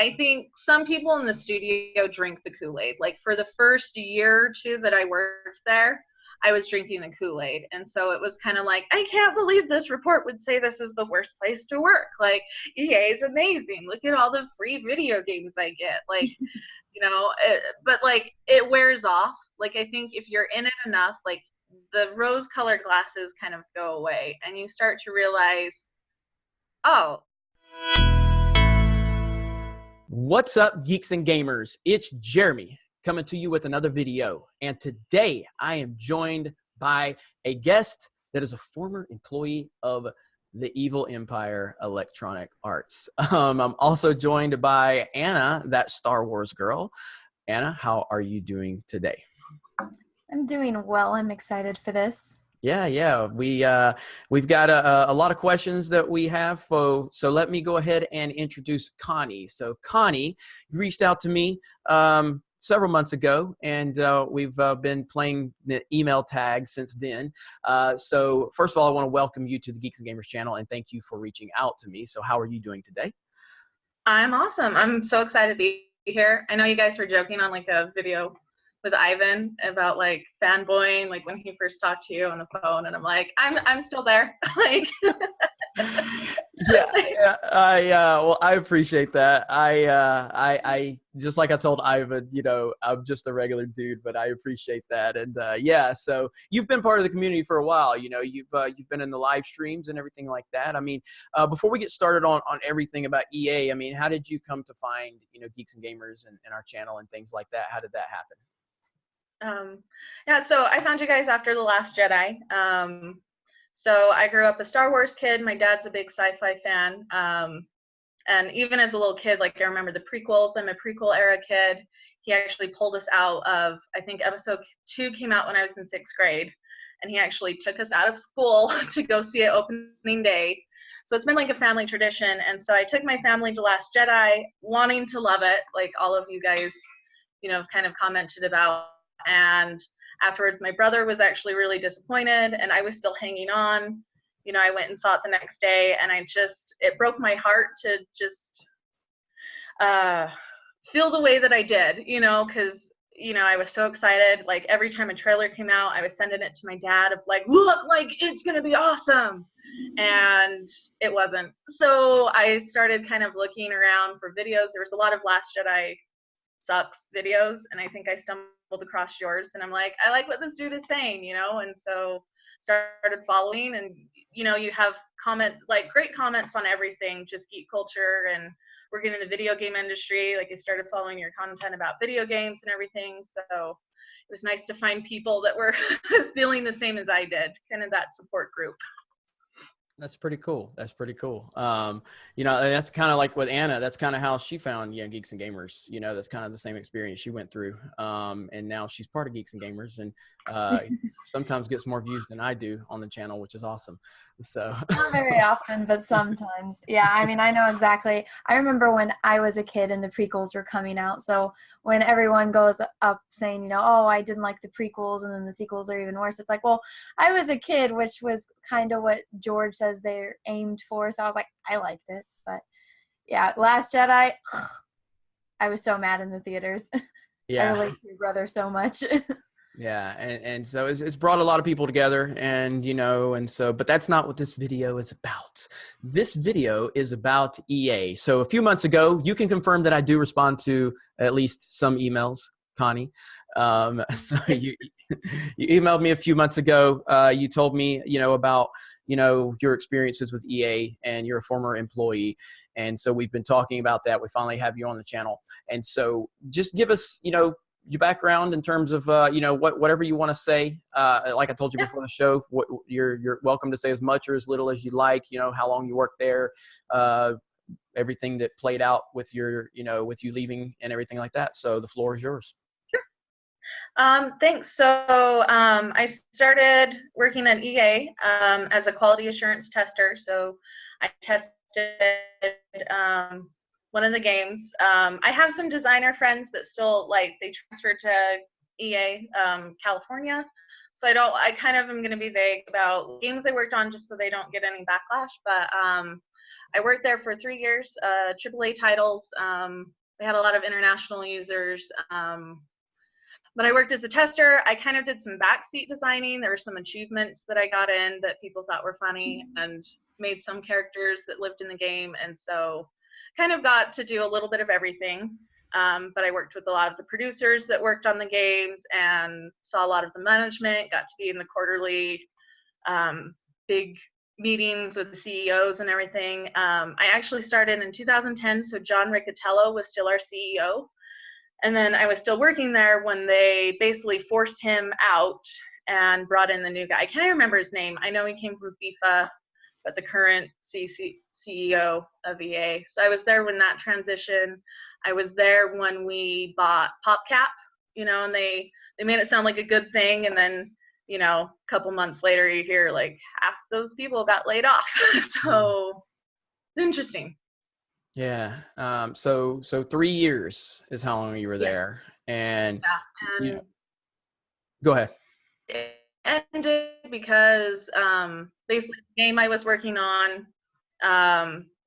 I think some people in the studio drink the Kool-Aid. Like for the first year or two that I worked there, I was drinking the Kool-Aid. And so it was kind of like, I can't believe this report would say this is the worst place to work. Like, EA is amazing. Look at all the free video games I get. Like, but like it wears off. Like, I think if you're in it enough, like the rose-colored glasses kind of go away and you start to realize, oh. What's up, geeks and gamers? It's Jeremy coming to you with another video. And today I am joined by a guest that is a former employee of the Evil Empire Electronic Arts. I'm also joined by Anna, that Star Wars girl. Anna, how are you doing today? I'm doing well. I'm excited for this. Yeah. We've got a lot of questions that we have. So let me go ahead and introduce Connie. So Connie reached out to me several months ago, and we've been playing the email tag since then. So first of all, I want to welcome you to the Geeks and Gamers channel, and thank you for reaching out to me. So how are you doing today? I'm awesome. I'm so excited to be here. I know you guys were joking on like a video with Ivan about like fanboying, like when he first talked to you on the phone, and I'm like, I'm still there. Like, well, I appreciate that. I just like I told Ivan, I'm just a regular dude, but I appreciate that. And so you've been part of the community for a while. You've been in the live streams and everything like that. I mean, before we get started on everything about EA, I mean, how did you come to find Geeks and Gamers and our channel and things like that? How did that happen? So I found you guys after The Last Jedi. So I grew up a Star Wars kid. My dad's a big sci-fi fan. And even as a little kid, like I remember the prequels. I'm a prequel era kid. He actually pulled us out of, I think episode 2 came out when I was in 6th grade. And he actually took us out of school to go see it opening day. So it's been like a family tradition. And so I took my family to Last Jedi, wanting to love it, like all of you guys, kind of commented about. And afterwards, my brother was actually really disappointed, and I was still hanging on. I went and saw it the next day, and it broke my heart to just feel the way that I did, because, I was so excited. Like, every time a trailer came out, I was sending it to my dad of like, look, like, it's going to be awesome. And it wasn't. So I started kind of looking around for videos. There was a lot of Last Jedi sucks videos, and I think I stumbled across yours, and I'm like, I like what this dude is saying, and so started following, and you have great comments on everything, just geek culture and working in the video game industry. Like, I started following your content about video games and everything, so it was nice to find people that were feeling the same as I did, kind of that support group. That's pretty cool. And that's kind of like with Anna, that's kind of how she found Geeks and Gamers. That's kind of the same experience she went through. And now she's part of Geeks and Gamers, and sometimes gets more views than I do on the channel, which is awesome. So not very often, but sometimes. Yeah, I mean, I know exactly. I remember when I was a kid and the prequels were coming out. So when everyone goes up saying, oh, I didn't like the prequels and then the sequels are even worse, it's like, well, I was a kid, which was kind of what George says they're aimed for. So I was like, I liked it. But yeah, Last Jedi, I was so mad in the theaters. Yeah. I relate to your brother so much. Yeah, and so it's brought a lot of people together, and but that's not what this video is about. This video is about EA. So a few months ago, you can confirm that I do respond to at least some emails, Connie. So you emailed me a few months ago. You told me, about your experiences with EA, and you're a former employee. And so we've been talking about that. We finally have you on the channel. And so just give us, your background in terms of, whatever you want to say. Like I told you before the show, you're welcome to say as much or as little as you like, how long you worked there, everything that played out with with you leaving and everything like that. So the floor is yours. Thanks. So I started working at EA as a quality assurance tester. So I tested one of the games. I have some designer friends that still they transferred to EA California. So I kind of am going to be vague about games I worked on just so they don't get any backlash. But I worked there for 3 years, AAA titles. They had a lot of international users. But I worked as a tester. I kind of did some backseat designing. There were some achievements that I got in that people thought were funny, and made some characters that lived in the game. And so kind of got to do a little bit of everything. But I worked with a lot of the producers that worked on the games and saw a lot of the management, got to be in the quarterly big meetings with the CEOs and everything. I actually started in 2010, so John Riccatello was still our CEO. And then I was still working there when they basically forced him out and brought in the new guy. I can't remember his name. I know he came from FIFA, but the current CEO of EA. So I was there when that transition. I was there when we bought PopCap, and they made it sound like a good thing. And then, a couple months later, you hear like half those people got laid off. So it's interesting. Yeah. So 3 years is how long you were there. And, go ahead. It ended because basically the game I was working on,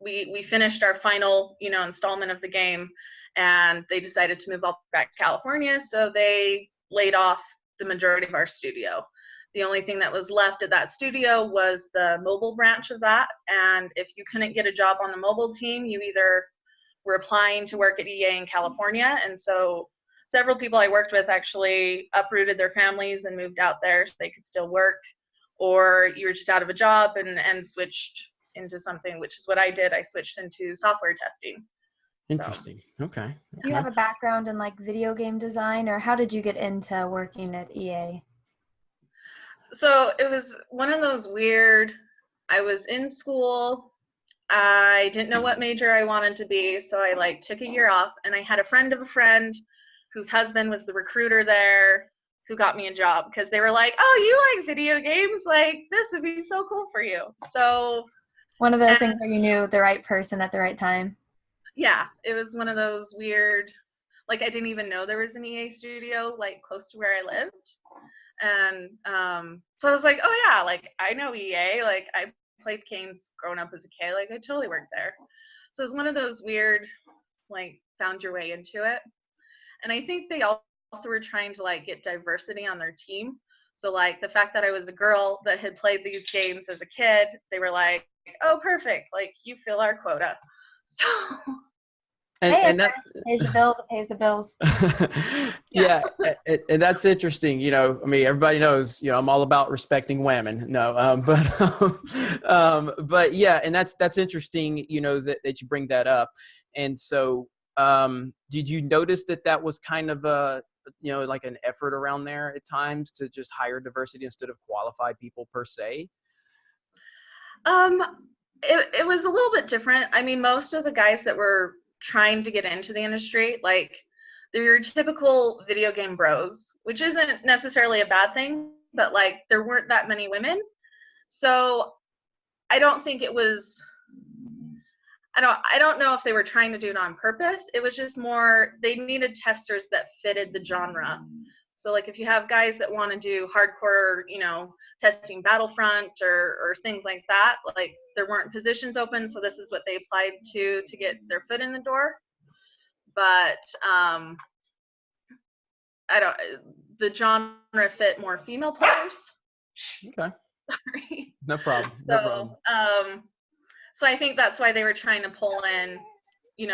we finished our final, installment of the game, and they decided to move all back to California. So they laid off the majority of our studio. The only thing that was left at that studio was the mobile branch of that. And if you couldn't get a job on the mobile team, you either were applying to work at EA in California. And so several people I worked with actually uprooted their families and moved out there so they could still work, or you were just out of a job and switched into something, which is what I did. I switched into software testing. Interesting. So. Okay. Do you have a background in like video game design, or how did you get into working at EA? So it was one of those weird, I was in school, I didn't know what major I wanted to be, so I took a year off, and I had a friend of a friend whose husband was the recruiter there who got me a job, because they were like, oh, you like video games, this would be so cool for you. So one of those things where you knew the right person at the right time. Yeah, it was one of those weird, I didn't even know there was an EA studio close to where I lived. And so I was like, oh yeah, I know EA, I played games growing up as a kid, I totally worked there. So it was one of those weird, found your way into it. And I think they also were trying to get diversity on their team. So the fact that I was a girl that had played these games as a kid, they were like, oh, perfect, you fill our quota. So and that pays the bills. It pays the bills. Yeah, and that's interesting. Everybody knows, I'm all about respecting women. No, but yeah, and that's interesting. That you bring that up. And so, did you notice that was kind of an effort around there at times to just hire diversity instead of qualified people per se? It was a little bit different. I mean, most of the guys that were trying to get into the industry, they're your typical video game bros, which isn't necessarily a bad thing, but there weren't that many women. So I don't think it was, I don't know if they were trying to do it on purpose. It was just more, they needed testers that fitted the genre. So if you have guys that want to do hardcore, testing Battlefront or things like that, there weren't positions open, so this is what they applied to get their foot in the door. But the genre fit more female players. Okay. Sorry. No problem. No problem. So I think that's why they were trying to pull in,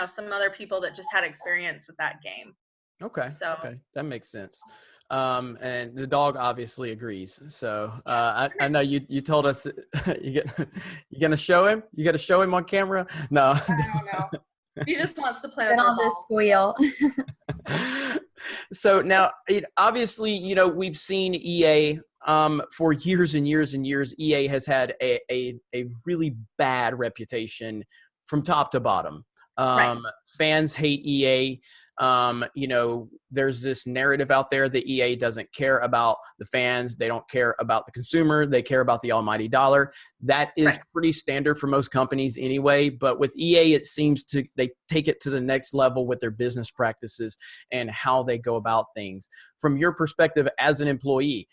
some other people that just had experience with that game. Okay. So okay, that makes sense. And the dog obviously agrees. So I know you told us you gonna show him. You got to show him on camera. No, I don't know. He just wants to play. Then I'll just squeal. So now, obviously, we've seen EA for years and years and years. EA has had a really bad reputation from top to bottom. Right. Fans hate EA. There's this narrative out there that EA doesn't care about the fans. They don't care about the consumer. They care about the almighty dollar. That is right. pretty standard for most companies anyway. But with EA, it seems they take it to the next level with their business practices and how they go about things. From your perspective as an employee,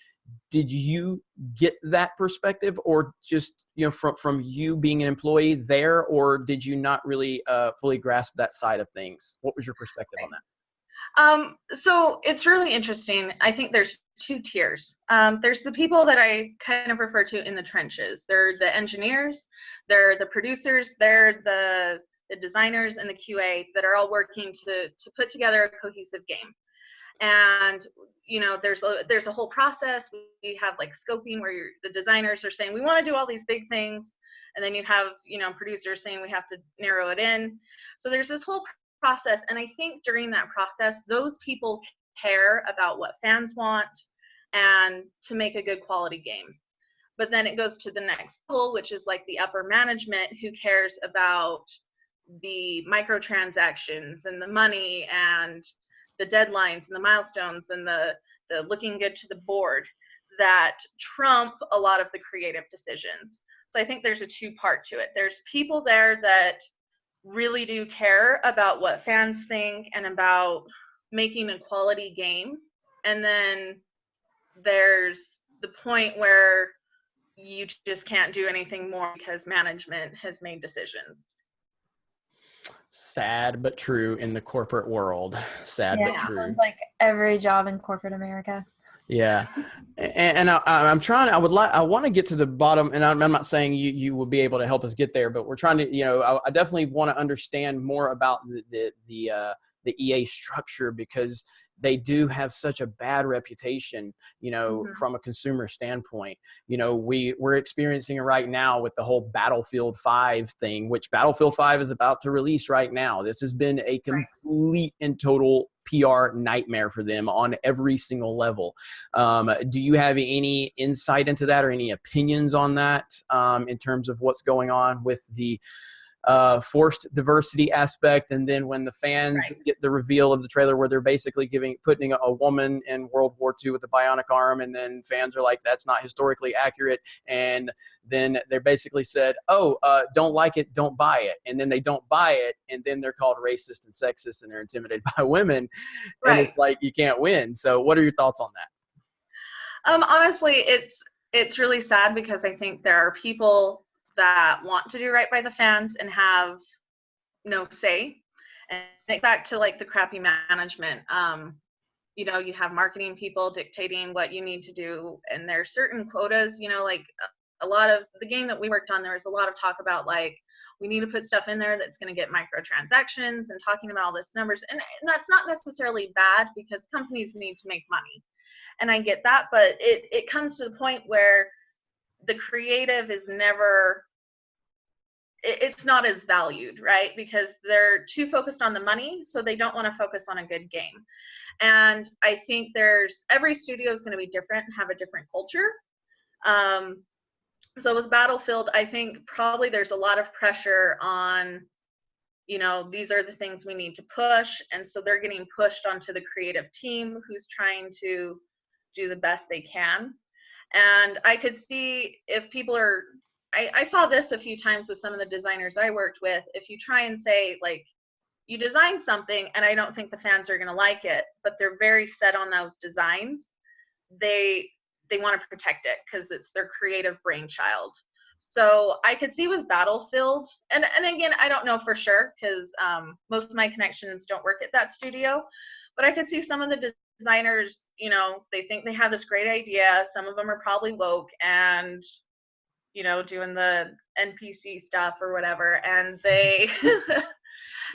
Did you get that perspective, or just, you know, from you being an employee there, or did you not really fully grasp that side of things? What was your perspective on that? So it's really interesting. I think there's two tiers. There's the people that I kind of refer to in the trenches. They're the engineers, they're the producers, they're the designers and the QA that are all working to put together a cohesive game. And you know, there's a whole process. We have like scoping where the designers are saying we want to do all these big things, and then you have, you know, producers saying we have to narrow it in. So there's this whole process, and I think during that process, those people care about what fans want and to make a good quality game. But then it goes to the next level, which is like the upper management, who cares about the microtransactions and the money and the deadlines and the milestones and the looking good to the board that trump a lot of the creative decisions. So I think there's a two-part to it. There's people there that really do care about what fans think and about making a quality game. And then there's the point where you just can't do anything more because management has made decisions. Sad but true in the corporate world. Sad but true. Sounds like every job in corporate America. Yeah, and I'm trying. I want to get to the bottom, and I'm not saying you will be able to help us get there, but we're trying to. You know, I definitely want to understand more about the EA structure, because they do have such a bad reputation, you know, from a consumer standpoint. You know, we're experiencing it right now with the whole Battlefield 5 thing, which Battlefield 5 is about to release right now. This has been a complete and total PR nightmare for them on every single level. Do you have any insight into that or any opinions on that in terms of what's going on with the forced diversity aspect, and then when the fans get the reveal of the trailer where they're basically putting a woman in World War II with a bionic arm, and then fans are like, that's not historically accurate, and then they're basically said, don't like it, don't buy it, and then they don't buy it, and then they're called racist and sexist, and they're intimidated by women, and it's like, you can't win. So what are your thoughts on that? Honestly, it's really sad, because I think there are people that want to do right by the fans and have no say. And think back to like the crappy management. You know, you have marketing people dictating what you need to do, and there's certain quotas. You know, like a lot of the game that we worked on, there was a lot of talk about like, we need to put stuff in there that's going to get microtransactions and talking about all this numbers. And that's not necessarily bad, because companies need to make money. And I get that, but it comes to the point where the creative is never, it's not as valued, right? Because they're too focused on the money, so they don't want to focus on a good game. And I think every studio is going to be different and have a different culture. So with Battlefield, I think probably there's a lot of pressure on, you know, these are the things we need to push. And so they're getting pushed onto the creative team, who's trying to do the best they can. And I could see if people are, I saw this a few times with some of the designers I worked with. If you try and say, like, you designed something and I don't think the fans are going to like it, but they're very set on those designs, they want to protect it because it's their creative brainchild. So I could see with Battlefield, and again, I don't know for sure, because most of my connections don't work at that studio, but I could see some of the designers, you know, they think they have this great idea. Some of them are probably woke and, you know, doing the NPC stuff or whatever, and they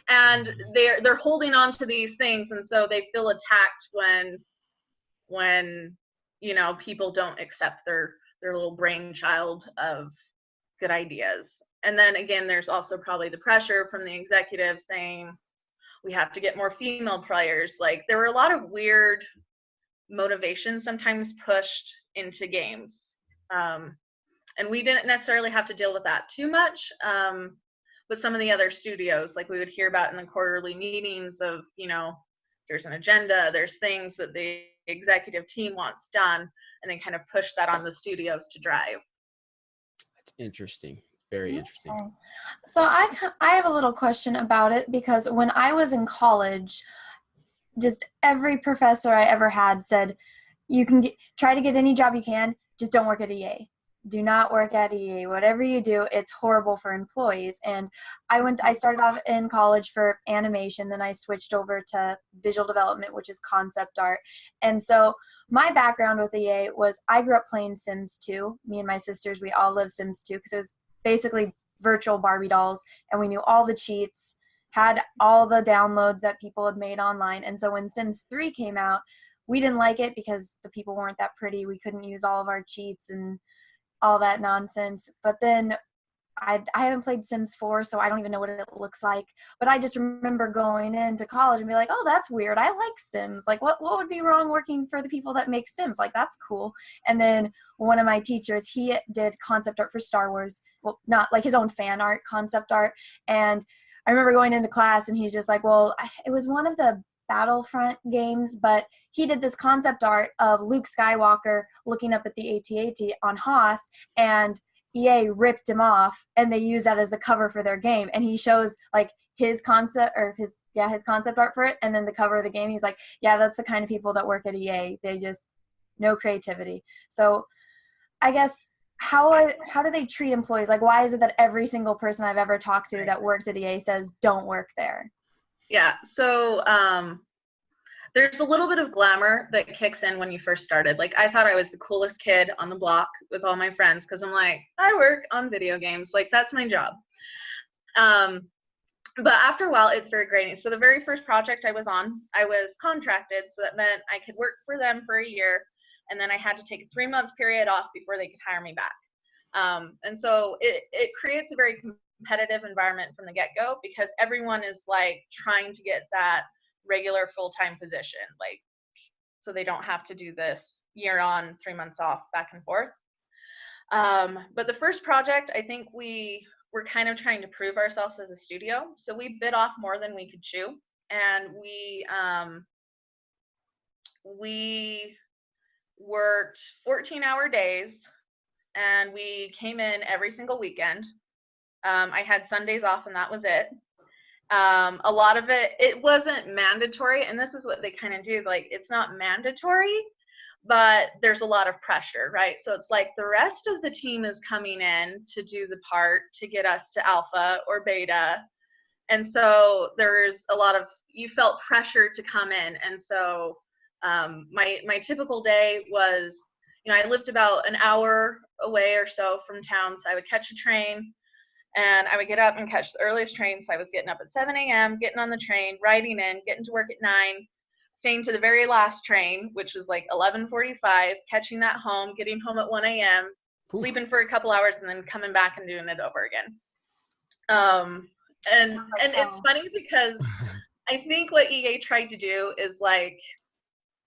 and they're holding on to these things, and so they feel attacked when you know, people don't accept their little brainchild of good ideas. And then again, there's also probably the pressure from the executive saying we have to get more female players. Like, there were a lot of weird motivations sometimes pushed into games, and we didn't necessarily have to deal with that too much with some of the other studios. Like, we would hear about in the quarterly meetings of, you know, there's an agenda, there's things that the executive team wants done, and they kind of push that on the studios to drive. That's interesting. Very interesting. Okay. So I have a little question about it, because when I was in college, just every professor I ever had said, you can try to get any job you can, just don't work at EA. Do not work at EA. Whatever you do, it's horrible for employees. And I started off in college for animation, then I switched over to visual development, which is concept art. And so my background with EA was I grew up playing Sims 2. Me and my sisters, we all lived Sims 2 because it was basically virtual Barbie dolls, and we knew all the cheats, had all the downloads that people had made online. And so when Sims 3 came out, we didn't like it because the people weren't that pretty. We couldn't use all of our cheats and all that nonsense. But then I haven't played Sims 4, so I don't even know what it looks like. But I just remember going into college and be like, oh, that's weird. I like Sims. Like, what would be wrong working for the people that make Sims? Like, that's cool. And then one of my teachers, he did concept art for Star Wars. Well, not like his own fan art, concept art. And I remember going into class and he's just like, well, it was one of the Battlefront games, but he did this concept art of Luke Skywalker looking up at the AT-AT on Hoth, and EA ripped him off, and they used that as the cover for their game. And he shows like his concept art for it, and then the cover of the game. He's like, yeah, that's the kind of people that work at EA. They just no creativity. So I guess how do they treat employees? Like, why is it that every single person I've ever talked to that worked at EA says don't work there? Yeah, so there's a little bit of glamour that kicks in when you first started. Like, I thought I was the coolest kid on the block with all my friends because I'm like, I work on video games. Like, that's my job. But after a while, it's very grainy. So the very first project I was on, I was contracted, so that meant I could work for them for a year, and then I had to take a 3-month period off before they could hire me back. And so it creates a very competitive environment from the get-go because everyone is like trying to get that regular full-time position, like, so they don't have to do this year on, 3 months off, back and forth. But the first project, I think we were kind of trying to prove ourselves as a studio, so we bit off more than we could chew, and we worked 14-hour days, and we came in every single weekend. I had Sundays off, and that was it. A lot of it wasn't mandatory, and this is what they kind of do. Like, it's not mandatory, but there's a lot of pressure, right? So it's like the rest of the team is coming in to do the part to get us to alpha or beta. And so there's a lot of, you felt pressure to come in. And so my typical day was, I lived about an hour away or so from town, so I would catch a train, and I would get up and catch the earliest train. So I was getting up at 7 a.m., getting on the train, riding in, getting to work at 9, staying to the very last train, which was like 11:45, catching that home, getting home at 1 a.m., sleeping for a couple hours, and then coming back and doing it over again. And it's funny because I think what EA tried to do is like,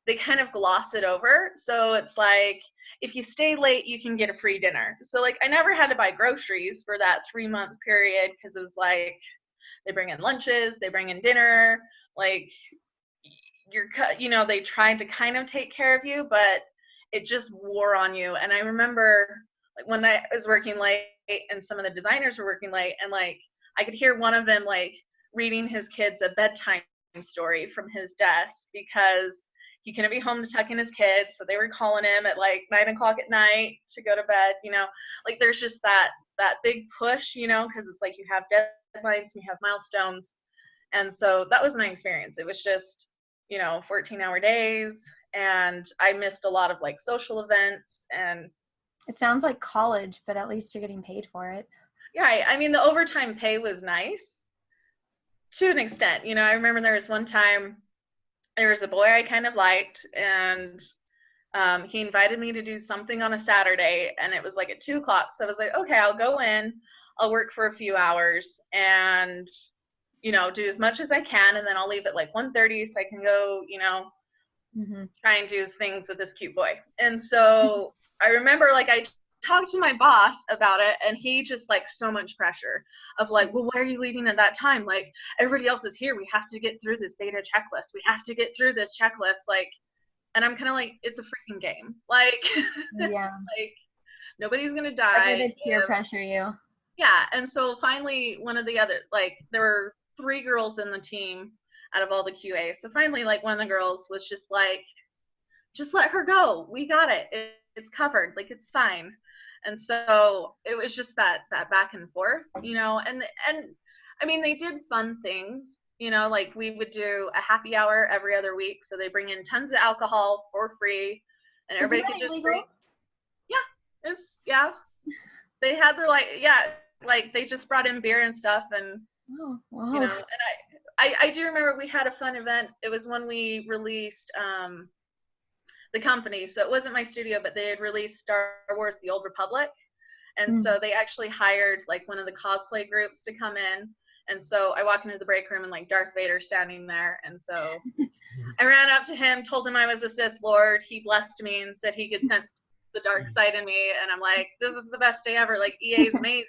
they kind of gloss it over. So it's like, if you stay late, you can get a free dinner. So like, I never had to buy groceries for that 3-month period because it was like, they bring in lunches, they bring in dinner, like, they tried to kind of take care of you, but it just wore on you. And I remember like when I was working late and some of the designers were working late, and like, I could hear one of them like reading his kids a bedtime story from his desk because he couldn't be home to tuck in his kids, so they were calling him at like 9 o'clock at night to go to bed. Like, there's just that big push, because it's like you have deadlines and you have milestones. And so that was my experience. It was just 14-hour days, and I missed a lot of like social events. And it sounds like college, but at least you're getting paid for it. Yeah, I mean, the overtime pay was nice to an extent. I remember there was one time, there was a boy I kind of liked, and he invited me to do something on a Saturday, and it was like at 2 o'clock. So I was like, okay, I'll go in, I'll work for a few hours, and do as much as I can, and then I'll leave at like 1:30 so I can go, try and do things with this cute boy. And so I remember like I talked to my boss about it, and he just like so much pressure of like, well, why are you leaving at that time? Like, everybody else is here. We have to get through this beta checklist. We have to get through this checklist. Like, and I'm kind of like, it's a freaking game. Like, yeah, like nobody's going to die. Like, they peer pressure you. Yeah. And so finally one of the other, like, there were 3 girls in the team out of all the QA. So finally, like, one of the girls was just like, just let her go. We got it. It's covered. Like, it's fine. And so it was just that back and forth, you know, and I mean, they did fun things, you know, like we would do a happy hour every other week. So they bring in tons of alcohol for free and everybody could just drink. Yeah. Yeah. They had their like they just brought in beer and stuff and, Oh, wow. you know, and I do remember we had a fun event. It was when we released, the company. So it wasn't my studio, but they had released Star Wars: The Old Republic. And so they actually hired like one of the cosplay groups to come in. And so I walked into the break room and like Darth Vader standing there. And so I ran up to him, told him I was a Sith Lord. He blessed me and said he could sense the dark side in me. And I'm like, this is the best day ever. Like, EA is amazing.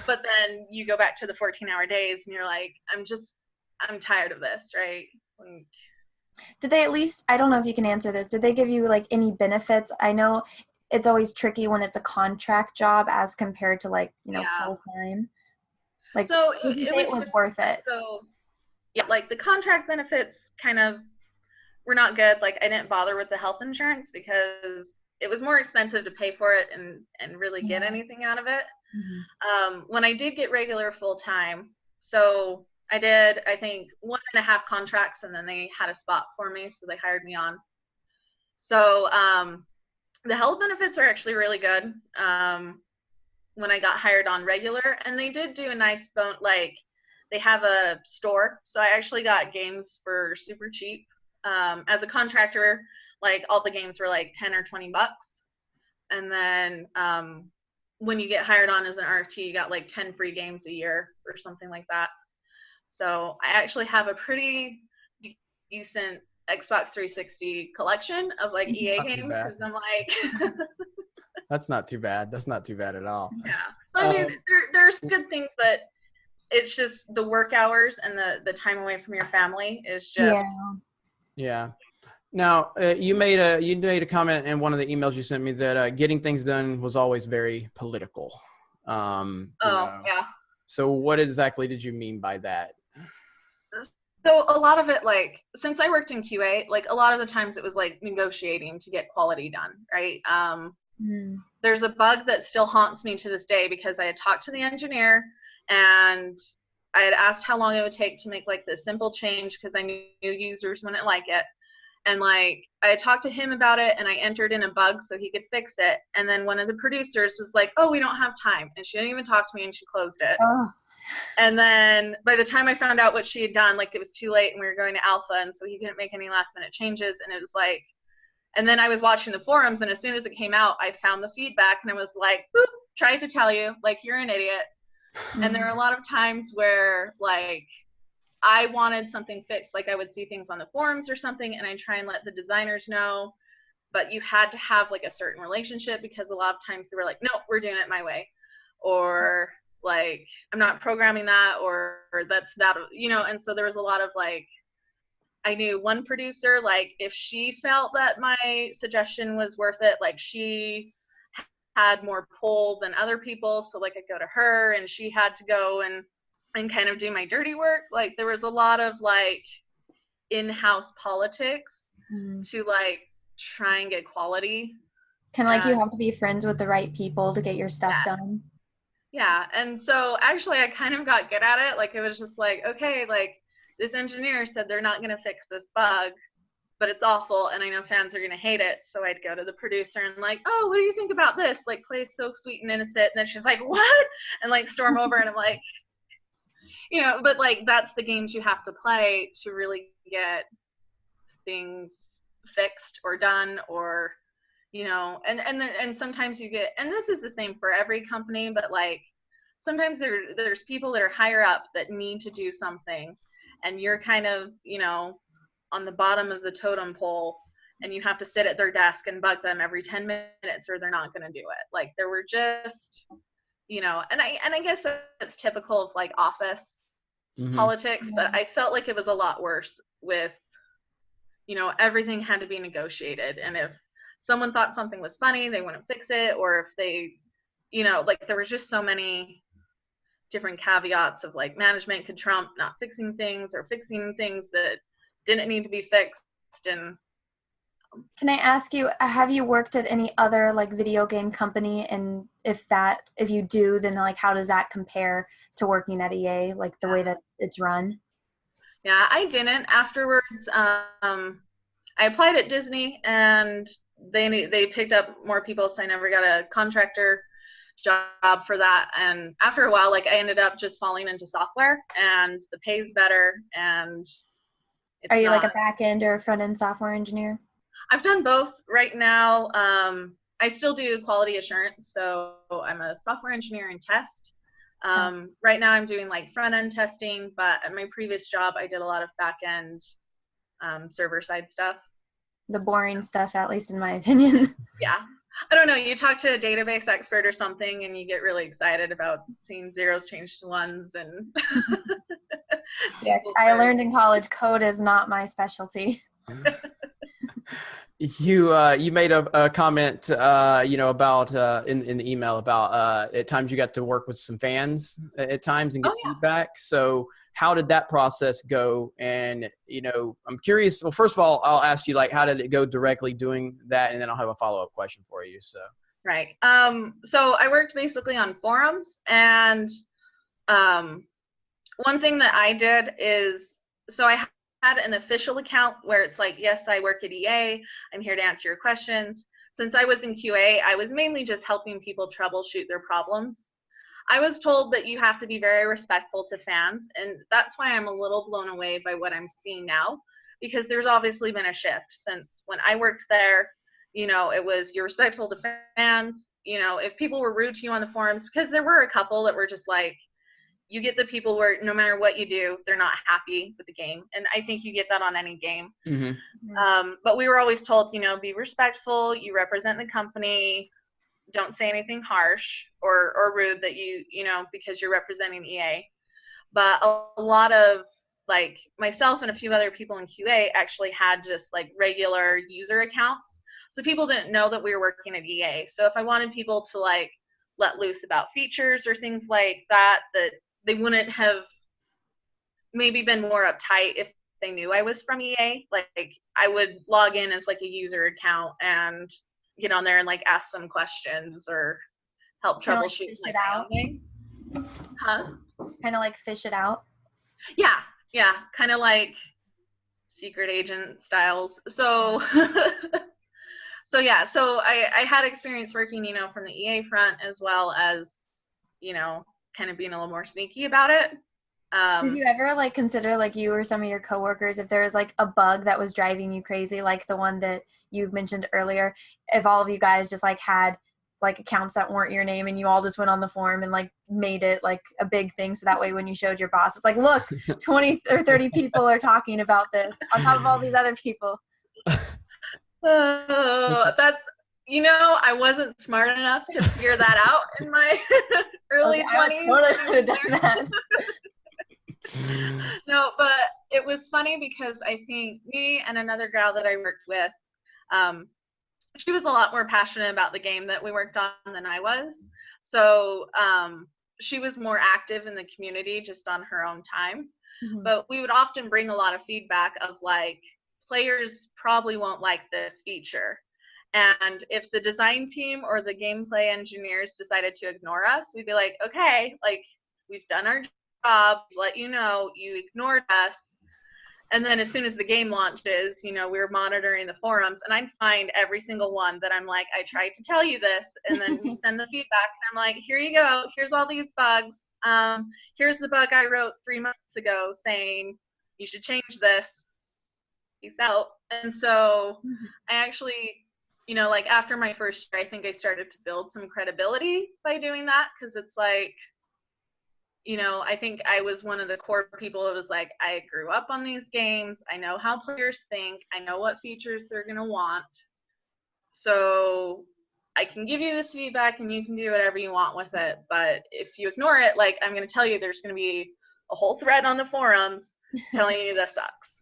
But then you go back to the 14-hour days and you're like, I'm tired of this, right? Like, did they at least, I don't know if you can answer this, did they give you like any benefits? I know it's always tricky when it's a contract job as compared to like, you know, full time. Like, so it was worth it. So yeah, like the contract benefits kind of were not good. Like, I didn't bother with the health insurance because it was more expensive to pay for it and really get anything out of it. When I did get regular full time, so I did, I think, 1.5 contracts, and then they had a spot for me, so they hired me on. So the health benefits are actually really good when I got hired on regular, and they did do a nice like, they have a store, so I actually got games for super cheap. As a contractor, like, all the games were like 10 or 20 bucks, and then when you get hired on as an RFT, you got like 10 free games a year or something like that. So I actually have a pretty decent Xbox 360 collection of like EA games because I'm like, that's not too bad. That's not too bad at all. Yeah. So I mean, there's good things, but it's just the work hours and the time away from your family is just. Yeah. Now you made a comment in one of the emails you sent me that getting things done was always very political. Yeah. So what exactly did you mean by that? So a lot of it, like, since I worked in QA, like a lot of the times it was like negotiating to get quality done, right? There's a bug that still haunts me to this day because I had talked to the engineer and I had asked how long it would take to make like this simple change because I knew users wouldn't like it. And like, I talked to him about it and I entered in a bug so he could fix it. And then one of the producers was like, oh, we don't have time. And she didn't even talk to me and she closed it. Oh. And then by the time I found out what she had done, like, it was too late and we were going to alpha. And so he couldn't make any last minute changes. And it was like, and then I was watching the forums and as soon as it came out, I found the feedback and I was like, boop, tried to tell you, like, you're an idiot. And there are a lot of times where like, I wanted something fixed, like I would see things on the forums or something and I try and let the designers know, but you had to have like a certain relationship because a lot of times they were like, no, we're doing it my way, or like, I'm not programming that, or that's that, you know. And so there was a lot of like, I knew one producer, like if she felt that my suggestion was worth it, like she had more pull than other people, so like I'd go to her and she had to go and kind of do my dirty work. Like there was a lot of like in-house politics to like try and get quality. Kind of like you have to be friends with the right people to get your stuff done. Yeah, and so actually I kind of got good at it. Like it was just like, okay, like this engineer said they're not going to fix this bug, but it's awful and I know fans are going to hate it. So I'd go to the producer and like, oh, what do you think about this? Like, play so sweet and innocent. And then she's like, what? And like storm over and I'm like, you know, but like that's the games you have to play to really get things fixed or done, or, you know, and sometimes you get, and this is the same for every company, but like sometimes there's people that are higher up that need to do something and you're kind of, you know, on the bottom of the totem pole and you have to sit at their desk and bug them every 10 minutes or they're not going to do it. Like there were just, you know, and I guess that's typical of like office politics, but I felt like it was a lot worse with, you know, everything had to be negotiated. And if someone thought something was funny, they wouldn't fix it. Or if they, you know, like there was just so many different caveats of like management could trump not fixing things or fixing things that didn't need to be fixed. And Can I ask you, have you worked at any other like video game company? And if you do, then like how does that compare to working at EA, like the way that it's run? Yeah, I didn't. Afterwards, I applied at Disney, and they picked up more people, so I never got a contractor job for that. And after a while, like I ended up just falling into software, and the pay's better, and it's Are you like not. a back end or a front end software engineer? I've done both. Right now, I still do quality assurance, so I'm a software engineer in test. Right now, I'm doing like front end testing, but at my previous job, I did a lot of back end server side stuff. The boring stuff, at least in my opinion. Yeah. I don't know. You talk to a database expert or something, and you get really excited about seeing zeros change to ones and. Yeah, I learned in college code is not my specialty. You made a comment about in the email about at times you got to work with some fans at times and get feedback. So how did that process go? And I'm curious. Well, first of all, I'll ask you like how did it go directly doing that, and then I'll have a follow-up question for you. So right. So I worked basically on forums, and one thing that I did is I had an official account where it's like, yes, I work at EA. I'm here to answer your questions. Since I was in QA, I was mainly just helping people troubleshoot their problems. I was told that you have to be very respectful to fans, and that's why I'm a little blown away by what I'm seeing now, because there's obviously been a shift since when I worked there. It was you're respectful to fans. If people were rude to you on the forums, because there were a couple that were just like, you get the people where no matter what you do, they're not happy with the game. And I think you get that on any game. Mm-hmm. But we were always told, be respectful, you represent the company, don't say anything harsh or rude that because you're representing EA. But a lot of like myself and a few other people in QA actually had just like regular user accounts. So people didn't know that we were working at EA. So if I wanted people to like let loose about features or things like that they wouldn't have maybe been more uptight if they knew I was from EA. Like I would log in as like a user account and get on there and like ask some questions or help troubleshoot like my own game. Huh? Kind of like fish it out. Yeah, kind of like secret agent styles. So so I had experience working, from the EA front as well as, kind of being a little more sneaky about it. Did you ever like consider like you or some of your coworkers, if there was like a bug that was driving you crazy, like the one that you mentioned earlier, if all of you guys just like had like accounts that weren't your name and you all just went on the forum and like made it like a big thing, so that way when you showed your boss, it's like, look, 20 or 30 people are talking about this on top of all these other people. That's I wasn't smart enough to figure that out in my early 20s. I totally would have done that. No, but it was funny because I think me and another gal that I worked with, she was a lot more passionate about the game that we worked on than I was. So she was more active in the community just on her own time. Mm-hmm. But we would often bring a lot of feedback of like, players probably won't like this feature. And if the design team or the gameplay engineers decided to ignore us, we'd be like, okay, like we've done our job, let you know, you ignored us. And then as soon as the game launches, we were monitoring the forums, and I'd find every single one that I'm like, I tried to tell you this, and then we send the feedback, and I'm like, here you go, here's all these bugs. Here's the bug I wrote 3 months ago saying you should change this. Peace out. And so I actually, like after my first year, I think I started to build some credibility by doing that, because it's like, I think I was one of the core people that was like, I grew up on these games. I know how players think. I know what features they're going to want. So I can give you this feedback and you can do whatever you want with it. But if you ignore it, like I'm going to tell you, there's going to be a whole thread on the forums telling you this sucks.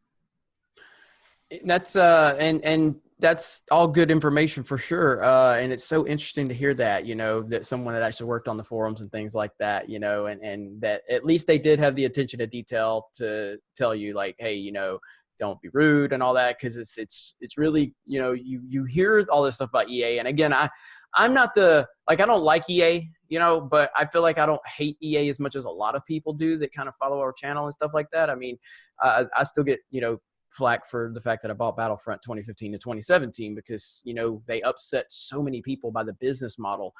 That's and that's all good information for sure. And it's so interesting to hear that, that someone that actually worked on the forums and things like that, and that at least they did have the attention to detail to tell you like, hey, don't be rude and all that, because it's really, you know, you hear all this stuff about EA, and again, I'm not I don't like EA, you know, but I feel like I don't hate EA as much as a lot of people do that kind of follow our channel and stuff like that. I mean, I still get, you know, flack for the fact that I bought Battlefront 2015 to 2017 because, you know, they upset so many people by the business model.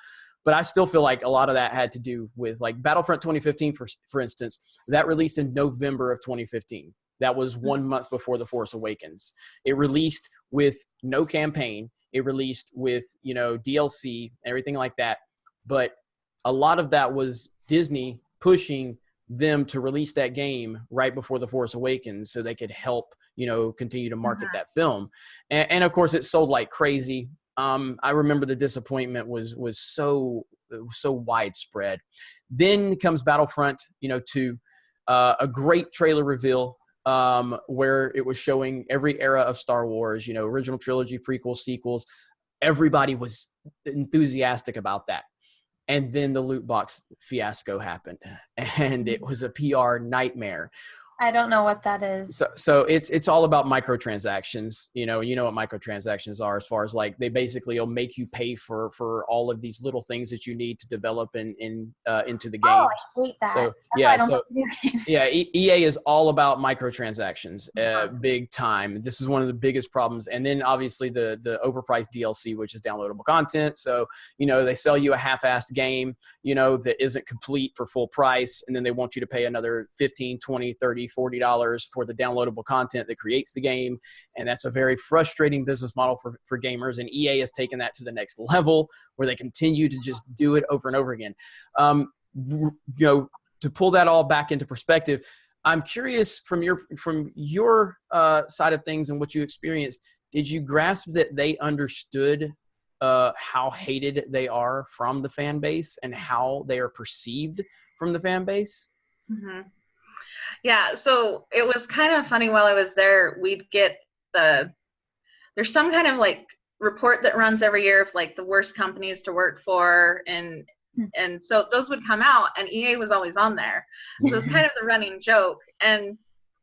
But I still feel like a lot of that had to do with, like, Battlefront 2015, for instance, that released in November of 2015. That was 1 month before The Force Awakens. It released with no campaign. It released with, you know, DLC, everything like that. But a lot of that was Disney pushing them to release that game right before The Force Awakens so they could help, you know, continue to market that film. And of course, it sold like crazy. I remember the disappointment was so widespread. Then comes Battlefront, you know, 2, a great trailer reveal where it was showing every era of Star Wars, you know, original trilogy, prequels, sequels. Everybody was enthusiastic about that. And then the loot box fiasco happened, and it was a PR nightmare. I don't know what that is. So it's all about microtransactions, you know what microtransactions are, as far as, like, they basically will make you pay for all of these little things that you need to develop into the game. Oh, I hate that. So That's yeah, why I don't play video games. yeah, EA is all about microtransactions, big time. This is one of the biggest problems. And then obviously the overpriced DLC, which is downloadable content. So, you know, they sell you a half-assed game, you know, that isn't complete for full price, and then they want you to pay another $15, $20, $30, $40 for the downloadable content that creates the game. And that's a very frustrating business model for gamers. And EA has taken that to the next level, where they continue to just do it over and over again. You know, to pull that all back into perspective, I'm curious from your side of things and what you experienced, did you grasp that they understood how hated they are from the fan base and how they are perceived from the fan base? Mm-hmm. Yeah, so it was kind of funny. While I was there, we'd get there's some kind of, like, report that runs every year of, like, the worst companies to work for, and so those would come out, and EA was always on there. So it's kind of the running joke. And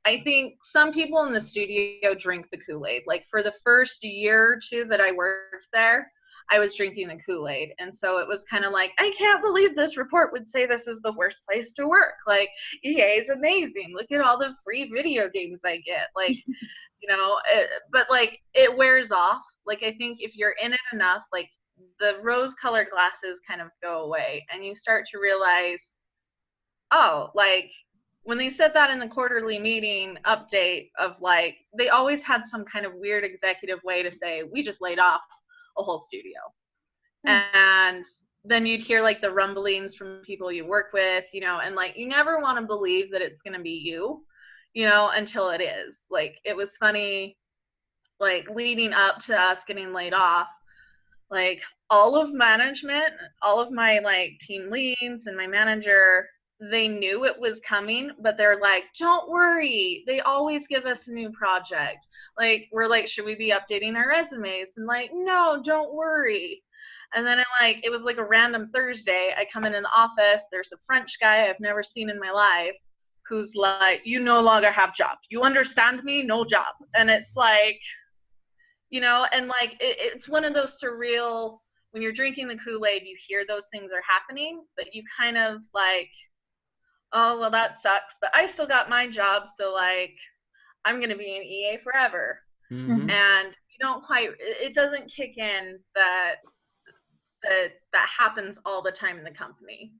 I think some people in the studio drink the Kool-Aid. Like, for the first year or two that I worked there, I was drinking the Kool-Aid. And so it was kind of like, I can't believe this report would say this is the worst place to work. Like, EA is amazing. Look at all the free video games I get. Like, you know, but, like, it wears off. Like, I think if you're in it enough, like, the rose-colored glasses kind of go away, and you start to realize, oh, like, when they said that in the quarterly meeting update of, like, they always had some kind of weird executive way to say, we just laid off a whole studio. And then you'd hear, like, the rumblings from people you work with, you know, and, like, you never want to believe that it's going to be you, you know, until it is. Like, it was funny, like, leading up to us getting laid off, like, all of management, all of my, like, team leads and my manager, they knew it was coming, but they're like, don't worry, they always give us a new project. Like, we're like, should we be updating our resumes? And, like, no, don't worry. And then it was like a random Thursday, I come in the office, there's a French guy I've never seen in my life who's like, you no longer have job. You understand me? No job. And it's like, you know, and, like, it's one of those surreal, when you're drinking the Kool-Aid, you hear those things are happening, but you kind of, like, oh, well, that sucks, but I still got my job, so, like, I'm going to be in EA forever. Mm-hmm. And you don't quite, it doesn't kick in that happens all the time in the company.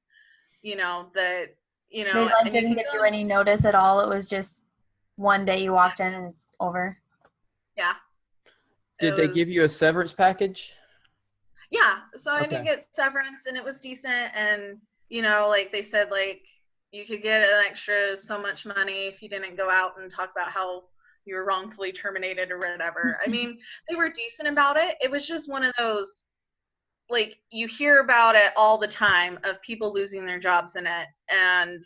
You know, that, you know. They, like, didn't give you any notice at all. It was just one day you walked in and it's over. Yeah. Did they give you a severance package? Yeah. So I did get severance, and it was decent. And, you know, like, they said, like, you could get an extra so much money if you didn't go out and talk about how you were wrongfully terminated or whatever. I mean, they were decent about it. It was just one of those, like, you hear about it all the time of people losing their jobs in it, and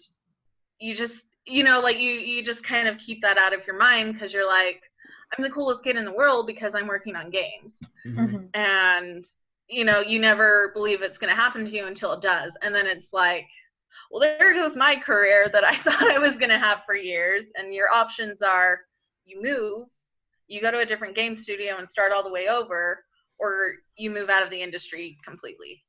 you just, you know, like, you just kind of keep that out of your mind, because you're like, I'm the coolest kid in the world because I'm working on games. Mm-hmm. And, you know, you never believe it's going to happen to you until it does. And then it's like, well, there goes my career that I thought I was going to have for years. And your options are you move, you go to a different game studio and start all the way over, or you move out of the industry completely.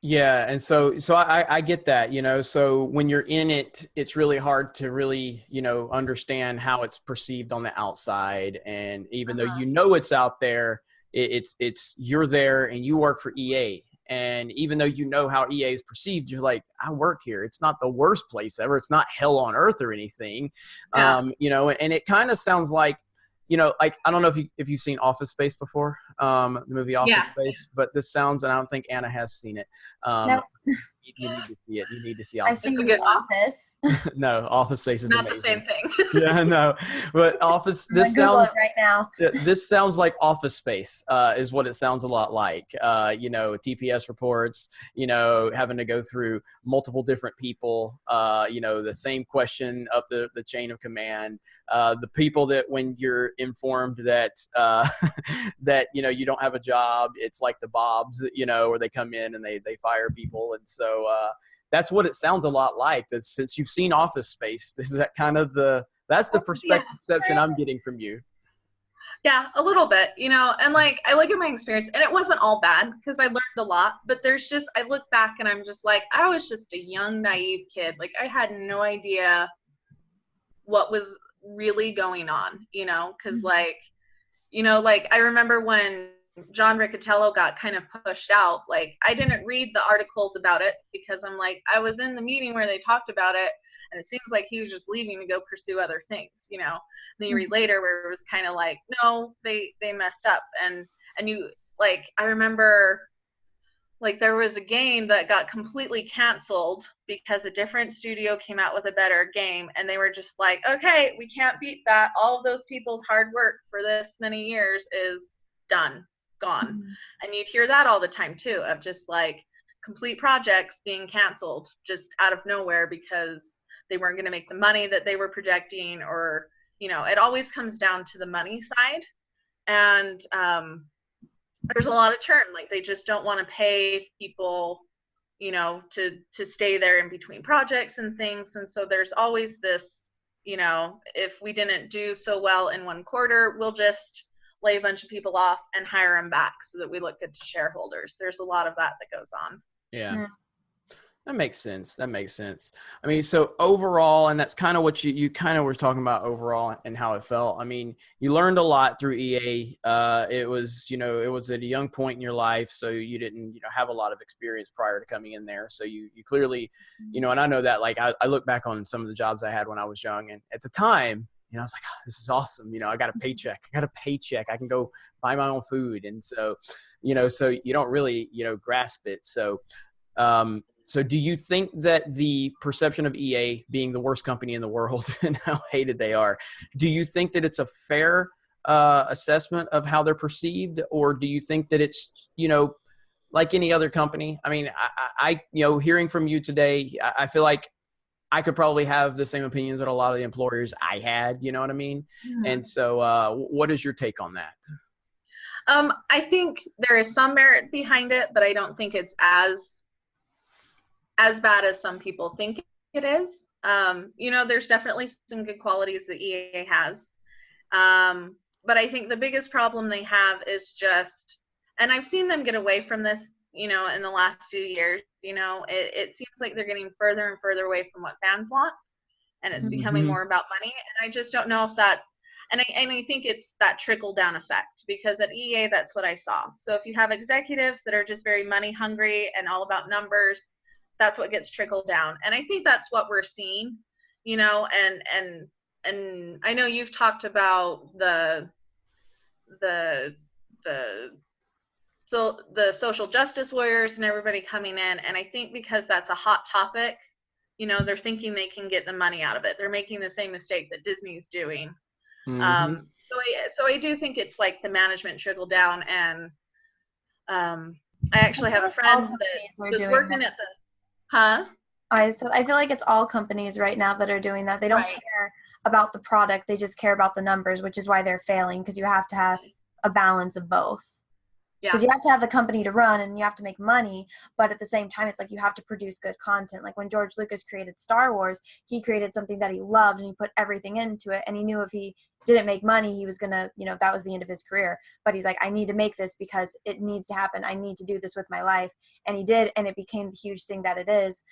Yeah. And so I get that, you know, so when you're in it, it's really hard to really, you know, understand how it's perceived on the outside. And even though you know it's out there, it's you're there and you work for EA. And even though you know how EA is perceived, you're like, I work here. It's not the worst place ever. It's not hell on earth or anything. Yeah. You know, and it kind of sounds like, you know, like, I don't know if you've seen Office Space before, the movie Office Space, but this sounds, and I don't think Anna has seen it. Nope. You need to see it. You need to see I've Office seen It's a The good one. Office. No, Office Space is Not amazing. the same thing. Yeah, no, but Office. I'm gonna This Google sounds it right now. this sounds like Office Space, is what it sounds a lot like. You know, TPS reports. You know, having to go through multiple different people. You know, the same question up the chain of command. The people that when you're informed that that you know you don't have a job, it's like the Bobs. You know, where they come in and they fire people, and so. That's what it sounds a lot like. That since you've seen Office Space, this is that kind of that's the perception I'm getting from you. Yeah, a little bit, you know, and like I look at my experience and it wasn't all bad because I learned a lot, but there's just, I look back and I'm just like, I was just a young, naive kid. Like I had no idea what was really going on, you know, because like, you know, like I remember when John Riccatello got kind of pushed out, like I didn't read the articles about it because I'm like, I was in the meeting where they talked about it and it seems like he was just leaving to go pursue other things, you know. And then you read later where it was kind of like, no, they messed up. And you, like, I remember like there was a game that got completely canceled because a different studio came out with a better game and they were just like, okay, we can't beat that. All of those people's hard work for this many years is done, gone. And you'd hear that all the time too, of just like complete projects being canceled just out of nowhere because they weren't going to make the money that they were projecting, or you know, it always comes down to the money side. And there's a lot of churn, like they just don't want to pay people, you know, to stay there in between projects and things. And so there's always this, you know, if we didn't do so well in one quarter, we'll just lay a bunch of people off and hire them back so that we look good to shareholders. There's a lot of that goes on. Yeah. That makes sense. That makes sense. I mean, so overall, and that's kind of what you kind of were talking about overall and how it felt. I mean, you learned a lot through EA. It was, you know, it was at a young point in your life, so you didn't, you know, have a lot of experience prior to coming in there. So you clearly, you know, and I know that, like, I look back on some of the jobs I had when I was young, and at the time, you know, I was like, oh, this is awesome. You know, I got a paycheck. I can go buy my own food. And so, you know, so you don't really, you know, grasp it. So, so do you think that the perception of EA being the worst company in the world and how hated they are, do you think that it's a fair assessment of how they're perceived? Or do you think that it's, you know, like any other company? I mean, I you know, hearing from you today, I feel like I could probably have the same opinions that a lot of the employers I had, you know what I mean? And so what is your take on that? I think there is some merit behind it, but I don't think it's as bad as some people think it is. You know, there's definitely some good qualities that EA has. But I think the biggest problem they have is just, and I've seen them get away from this, you know, in the last few years, you know, it seems like they're getting further and further away from what fans want, and it's becoming more about money. And I just don't know if that's, and I think it's that trickle down effect, because at EA, that's what I saw. So if you have executives that are just very money hungry and all about numbers, that's what gets trickled down. And I think that's what we're seeing, you know, and I know you've talked about the social justice warriors and everybody coming in. And I think because that's a hot topic, you know, they're thinking they can get the money out of it. They're making the same mistake that Disney's doing. So I do think it's like the management trickle down. And I actually have a friend that was working at the, I feel like it's all companies right now that are doing that. They don't care about the product. They just care about the numbers, which is why they're failing, because you have to have a balance of both. Yeah. Because you have to have the company to run and you have to make money, but at the same time, it's like you have to produce good content. Like when George Lucas created Star Wars, he created something that he loved and he put everything into it. And he knew if he didn't make money, he was going to, you know, that was the end of his career. But he's like, I need to make this because it needs to happen. I need to do this with my life. And he did, and it became the huge thing that it is.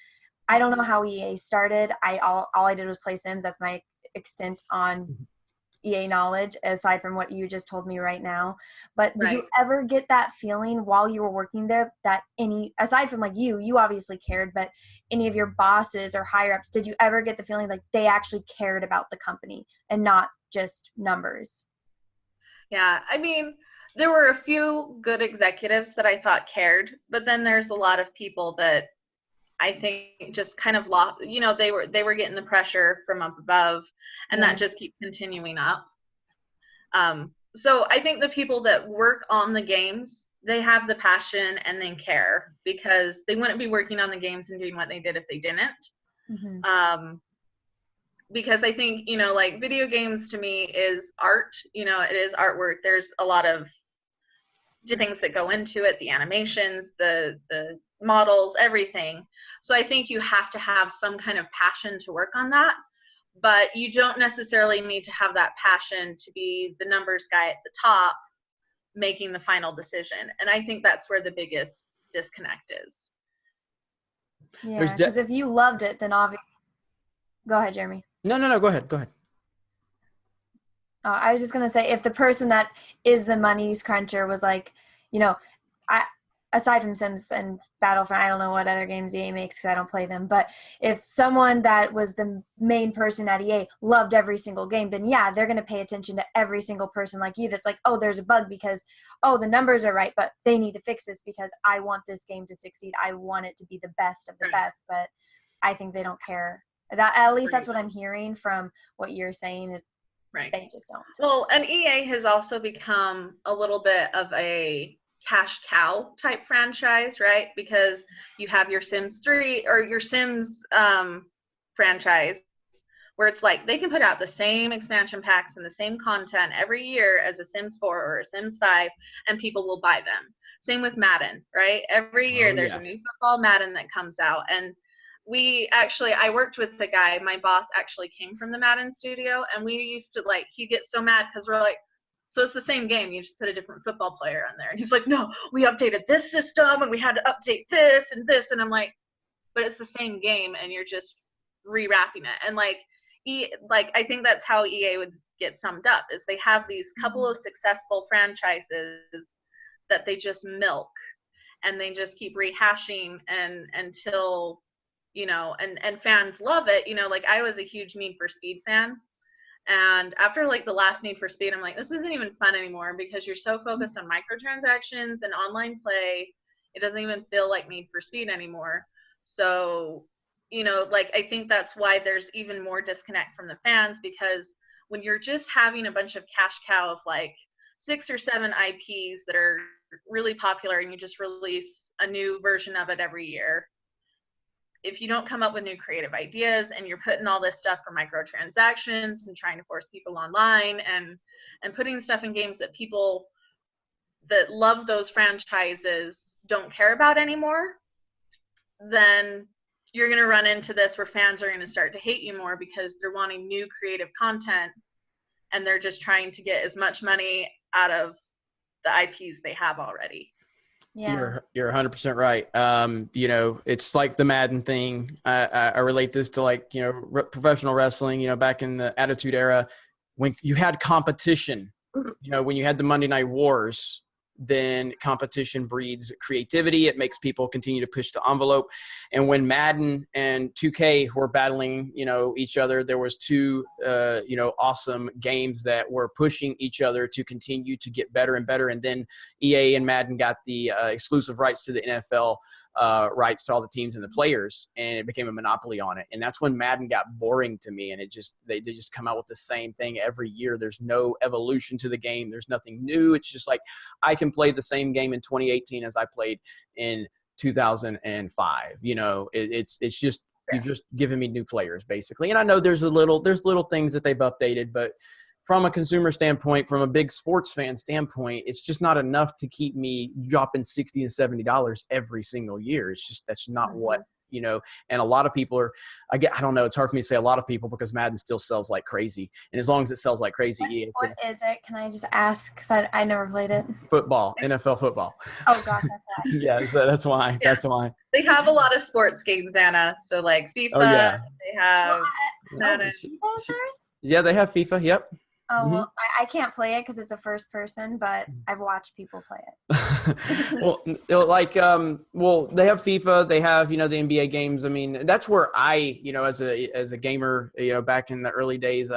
I don't know how EA started. All I did was play Sims. That's my extent on EA knowledge, aside from what you just told me right now. But did you ever get that feeling while you were working there that aside from like you obviously cared, but any of your bosses or higher ups, did you ever get the feeling like they actually cared about the company and not just numbers? Yeah, I mean, there were a few good executives that I thought cared, but then there's a lot of people that I think just kind of lost, you know, they were getting the pressure from up above, and that just keeps continuing up. So I think the people that work on the games, they have the passion and they care, because they wouldn't be working on the games and doing what they did if they didn't. Because I think, you know, like video games to me is art, you know, it is artwork. There's a lot of things that go into it, the animations, the models, everything. So I think you have to have some kind of passion to work on that, but you don't necessarily need to have that passion to be the numbers guy at the top making the final decision. And I think that's where the biggest disconnect is. Yeah, because if you loved it, then obviously. Go ahead, Jeremy. No, go ahead. I was just going to say, if the person that is the money's cruncher was like, you know, aside from Sims and Battlefront, I don't know what other games EA makes because I don't play them, but if someone that was the main person at EA loved every single game, then yeah, they're going to pay attention to every single person like you that's like, oh, there's a bug because, oh, the numbers are right, but they need to fix this because I want this game to succeed. I want it to be the best of the best, but I think they don't care. That at least that's what I'm hearing from what you're saying is they just don't. Well, and EA has also become a little bit of a cash cow type franchise, right? Because you have your Sims 3 or your Sims franchise where it's like they can put out the same expansion packs and the same content every year as a Sims 4 or a Sims 5 and people will buy them. Same with Madden, right? Every year there's a new football Madden that comes out, and I worked with the guy, my boss actually came from the Madden studio, and we used to he'd get so mad because we're like, so it's the same game, you just put a different football player on there. And he's like, no, we updated this system and we had to update this and this. And I'm like, but it's the same game and you're just rewrapping it. And I think that's how EA would get summed up, is they have these couple of successful franchises that they just milk and they just keep rehashing and until, you know, and fans love it. You know, like I was a huge Need for Speed fan. And after the last Need for Speed, I'm like, this isn't even fun anymore because you're so focused on microtransactions and online play. It doesn't even feel like Need for Speed anymore. So, you know, I think that's why there's even more disconnect from the fans, because when you're just having a bunch of cash cow of 6 or 7 IPs that are really popular and you just release a new version of it every year, if you don't come up with new creative ideas and you're putting all this stuff for microtransactions and trying to force people online and putting stuff in games that people that love those franchises don't care about anymore, then you're going to run into this where fans are going to start to hate you more because they're wanting new creative content and they're just trying to get as much money out of the IPs they have already. Yeah. You're 100% right. You know, it's like the Madden thing. I relate this to professional wrestling, you know, back in the Attitude Era when you had competition, you know, when you had the Monday Night Wars, then competition breeds creativity. It makes people continue to push the envelope. And when Madden and 2K were battling, you know, each other, there was two, you know, awesome games that were pushing each other to continue to get better and better. And then EA and Madden got the exclusive rights to the NFL rights to all the teams and the players, and it became a monopoly on it. And that's when Madden got boring to me, and they just come out with the same thing every year. There's no evolution to the game. There's nothing new. It's just like I can play the same game in 2018 as I played in 2005. You know, it's just you've just given me new players basically. And I know there's little things that they've updated, but from a consumer standpoint, from a big sports fan standpoint, it's just not enough to keep me dropping $60 and $70 every single year. It's just, that's not what, you know, and a lot of people are, I don't know, it's hard for me to say a lot of people because Madden still sells like crazy. And as long as it sells like crazy, what is it? Can I just ask? Because I never played it. Football, NFL football. Oh gosh, that's why. Yeah, so that's why. Yeah. That's why. They have a lot of sports games, Anna. So like FIFA, Oh, yeah. They have Madden. Yeah, they have FIFA. Yep. Oh, well, I can't play it because it's a first person, but I've watched people play it. Well, well, they have FIFA, they have, you know, the NBA games. I mean, that's where I, you know, as a gamer, you know, back in the early days,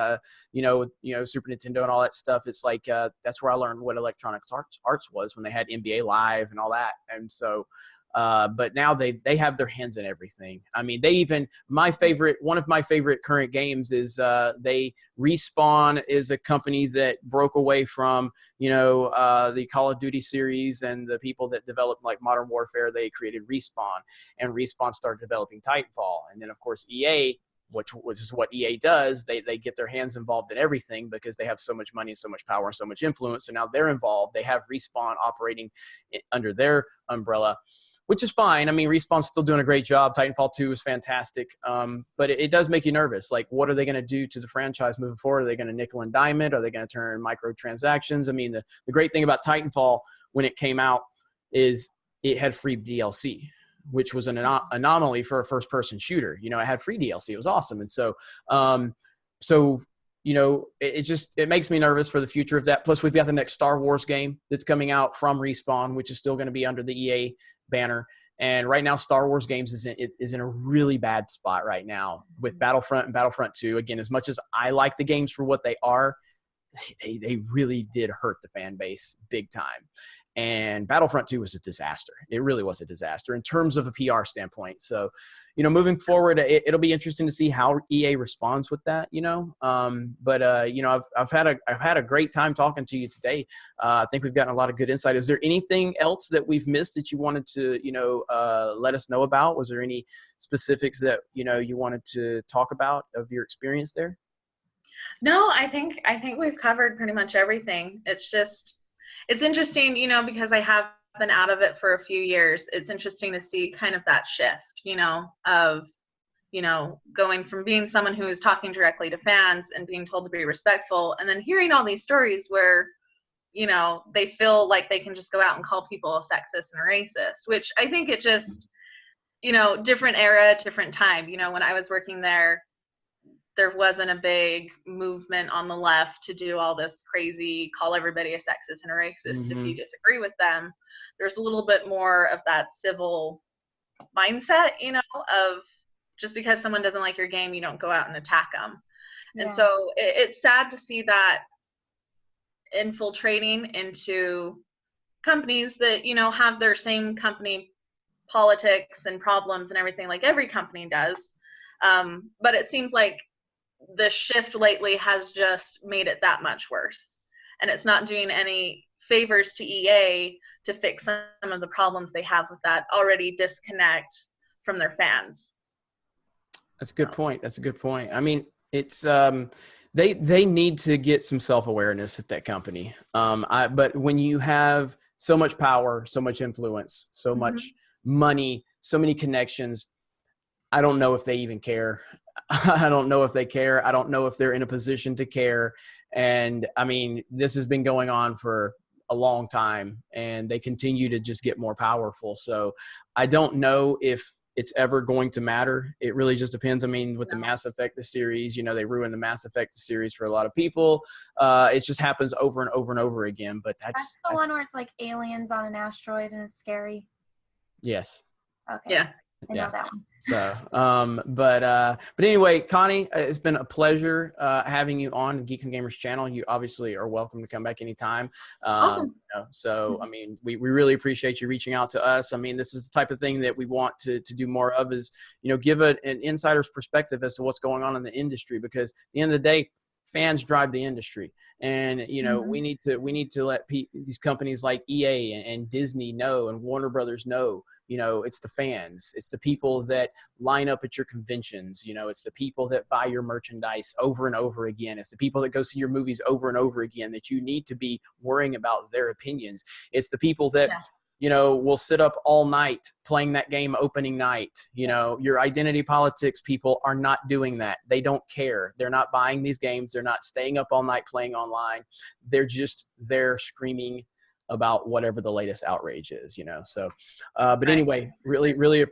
you know, Super Nintendo and all that stuff, it's like, that's where I learned what electronic arts was, when they had NBA Live and all that. And so, but now they have their hands in everything. I mean, one of my favorite current games is Respawn is a company that broke away from, you know, the Call of Duty series, and the people that developed like Modern Warfare, they created Respawn, and Respawn started developing Titanfall. And then of course EA, which is what EA does, they get their hands involved in everything because they have so much money, so much power, and so much influence. So now they're involved. They have Respawn operating under their umbrella, which is fine. I mean, Respawn's still doing a great job. Titanfall 2 is fantastic. But it does make you nervous. Like, what are they going to do to the franchise moving forward? Are they going to nickel and dime it? Are they going to turn microtransactions? I mean, the great thing about Titanfall when it came out is it had free DLC, which was an anomaly for a first-person shooter. You know, it had free DLC. It was awesome. And so, you know, it makes me nervous for the future of that. Plus, we've got the next Star Wars game that's coming out from Respawn, which is still going to be under the EA banner. And right now, Star Wars games is in a really bad spot right now with Battlefront and Battlefront 2. Again, as much as I like the games for what they are, they really did hurt the fan base big time. And Battlefront 2 was a disaster. It really was a disaster in terms of a PR standpoint. So, you know, moving forward, it'll be interesting to see how EA responds with that, you know. You know, I've had a great time talking to you today. I think we've gotten a lot of good insight. Is there anything else that we've missed that you wanted to, you know, let us know about? Was there any specifics that, you know, you wanted to talk about of your experience there? No, I think we've covered pretty much everything. It's interesting, you know, because I have been out of it for a few years. It's interesting to see kind of that shift, you know, of, you know, going from being someone who is talking directly to fans and being told to be respectful, and then hearing all these stories where, you know, they feel like they can just go out and call people a sexist and a racist, which I think it just, you know, different era, different time. You know, when I was working there wasn't a big movement on the left to do all this crazy call everybody a sexist and a racist if you disagree with them. There's a little bit more of that civil mindset, you know, of just because someone doesn't like your game, you don't go out and attack them. Yeah. And so it's sad to see that infiltrating into companies that, you know, have their same company politics and problems and everything like every company does. But it seems like the shift lately has just made it that much worse, and it's not doing any favors to EA to fix some of the problems they have with that already disconnect from their fans. That's a good point. That's a good point. I mean, it's they need to get some self-awareness at that company. But when you have so much power, so much influence, so much money, so many connections, I don't know if they even care. I don't know if they care. I don't know if they're in a position to care. And I mean, this has been going on for a long time, and they continue to just get more powerful. So I don't know if it's ever going to matter. It really just depends. I mean, with the Mass Effect, the series, you know, they ruined the Mass Effect series for a lot of people. It just happens over and over and over again. But that's the one where it's like aliens on an asteroid and it's scary. Yes. Okay. Yeah. I know that one. So, but anyway, Connie, it's been a pleasure having you on Geeks and Gamers channel. You obviously are welcome to come back anytime. Awesome. You know, so, I mean, we really appreciate you reaching out to us. I mean, this is the type of thing that we want to do more of, is, you know, give an insider's perspective as to what's going on in the industry, because at the end of the day, fans drive the industry. And, you know, we need to let these companies like EA and Disney know, and Warner Brothers know, you know, it's the fans. It's the people that line up at your conventions. You know, it's the people that buy your merchandise over and over again. It's the people that go see your movies over and over again that you need to be worrying about their opinions. It's the people that, you know, will sit up all night playing that game opening night. You know, your identity politics people are not doing that. They don't care. They're not buying these games. They're not staying up all night playing online. They're just there screaming about whatever the latest outrage is, you know. So, but anyway, really,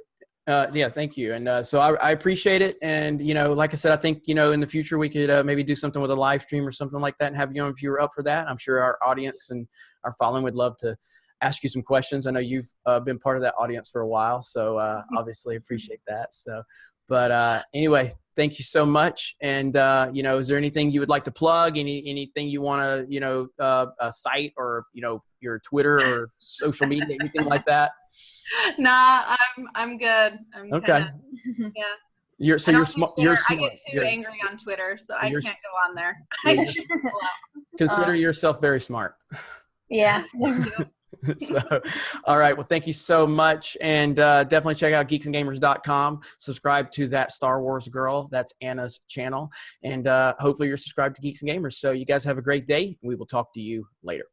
yeah, thank you. And so I appreciate it. And, you know, like I said, I think, you know, in the future we could maybe do something with a live stream or something like that and have you on if you were up for that. I'm sure our audience and our following would love to ask you some questions. I know you've been part of that audience for a while, so obviously appreciate that. So, but anyway, thank you so much. And you know, is there anything you would like to plug? Anything you want to, you know, a site or, you know, your Twitter or social media, anything like that? Nah, I'm good. Okay. Yeah. You're smart. You're smart. I get too angry on Twitter, so I can't go on there. Consider yourself very smart. Yeah. So, all right. Well, thank you so much. And definitely check out geeksandgamers.com. Subscribe to That Star Wars Girl. That's Anna's channel. And hopefully you're subscribed to Geeks and Gamers. So you guys have a great day. We will talk to you later.